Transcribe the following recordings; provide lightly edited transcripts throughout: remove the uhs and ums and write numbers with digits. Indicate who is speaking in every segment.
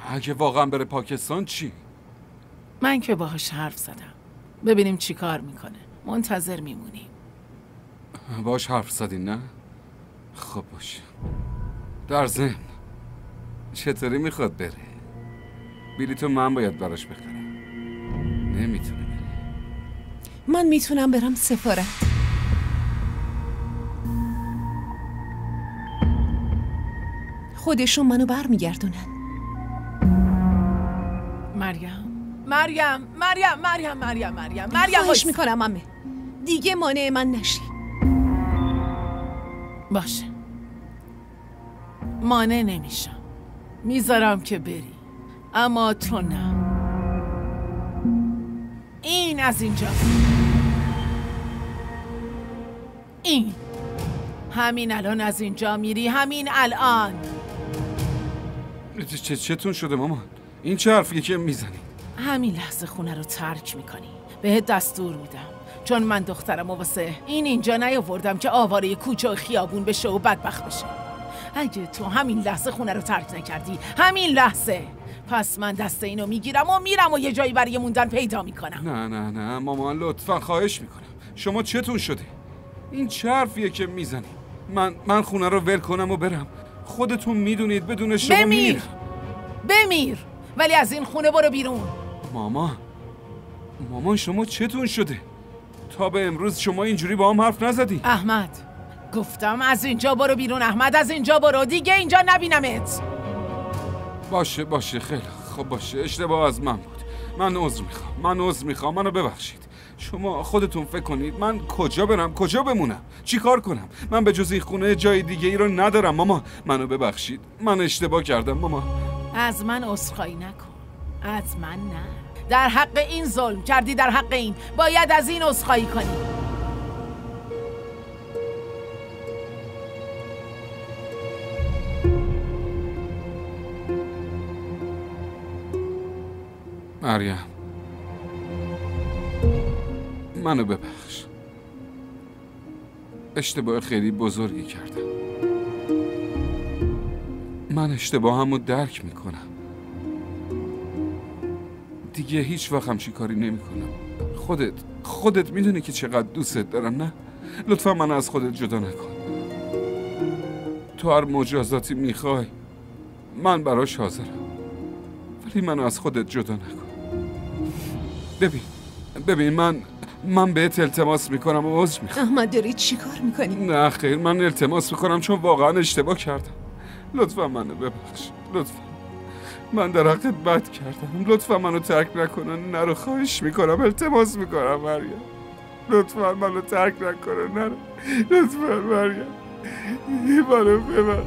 Speaker 1: اگه واقعا بره پاکستان چی؟
Speaker 2: من که باهاش حرف زدم، ببینیم چی کار میکنه. منتظر میمونیم.
Speaker 1: باهاش حرف زدین نه؟ خب باشه. در ضمن چطوری میخواد بره؟ بلیتو من باید براش بخرم. نمیتونه بره.
Speaker 3: من میتونم برم سفارت. خودشون منو برمیگردونن. مریم خواهش میکنم عمه، دیگه مانع من نشی.
Speaker 2: باشه، مانع نمیشم، میذارم که بری، اما تو نه. این از اینجا، این همین الان از اینجا میری، همین الان.
Speaker 1: چتون شده مامان؟ این چه حرفیه که میزنی؟
Speaker 2: همین لحظه خونه رو ترک میکنی. بهت دستور میدم، چون من دخترم و واسه اینجا نیاوردم که آواره کوچه و خیابون بشه و بدبخت بشه. اگه تو همین لحظه خونه رو ترک نکردی، همین لحظه، پس من دست اینو میگیرم و میرم و یه جایی برای موندن پیدا میکنم.
Speaker 1: نه مامان لطفا خواهش میکنم. شما چتون شده؟ این چه حرفیه که میزنی؟ من خونه رو ول کنم و برم؟ خودتون میدونید بدون شما
Speaker 2: بمیر، ولی از این خونه برو بیرون.
Speaker 1: مامان شما چتون شده؟ تا به امروز شما اینجوری با هم حرف نزدی.
Speaker 2: احمد، گفتم از اینجا برو بیرون. احمد، از اینجا برو، دیگه اینجا نبینمت.
Speaker 1: باشه خیلی خب باشه، اشتباه از من بود. من عذر میخوام. منو ببخشید. شما خودتون فکر کنید من کجا برم، کجا بمونم، چی کار کنم؟ من به جز این خونه جای دیگه ای رو ندارم. ماما منو ببخشید، من اشتباه کردم. ماما
Speaker 2: از من عذرخواهی نکن، از من نه. در حق این ظلم کردی، در حق این باید از این عذرخواهی کنی.
Speaker 1: مریم منو ببخش، اشتباه خیلی بزرگی کردم. من اشتباهمو درک میکنم. دیگه هیچ وقت همچین کاری نمیکنم. خودت میدونی که چقدر دوستت دارم. نه لطفا منو از خودت جدا نکن. تو هر مجازاتی میخوای من براش حاضرم، ولی منو از خودت جدا نکن. ببین من بهت التماس میکنم و عذر میخوام.
Speaker 3: احمد داری چی کار میکنی؟
Speaker 1: نه خیر، من التماس میکنم چون واقعا اشتباه کردم. لطفا منو ببخش، لطفا. من در حقت بد کردم، لطفا منو ترک نکنن. نرو، خواهش میکنم، التماس میکنم مریم، لطفا منو ترک نکنن. نرو لطفا مریم، منو ببخش،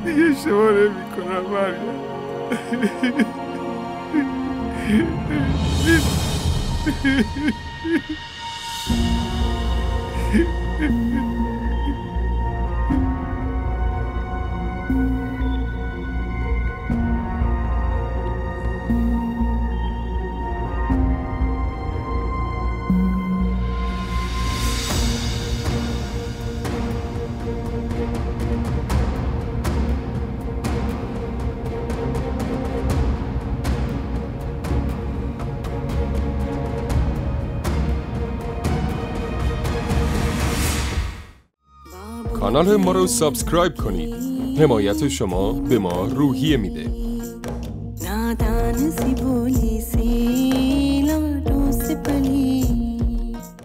Speaker 1: دیگه اشتباه نمیکنم مریم.
Speaker 4: کانال ما رو سابسکرایب کنید. حمایت شما به ما روحیه میده.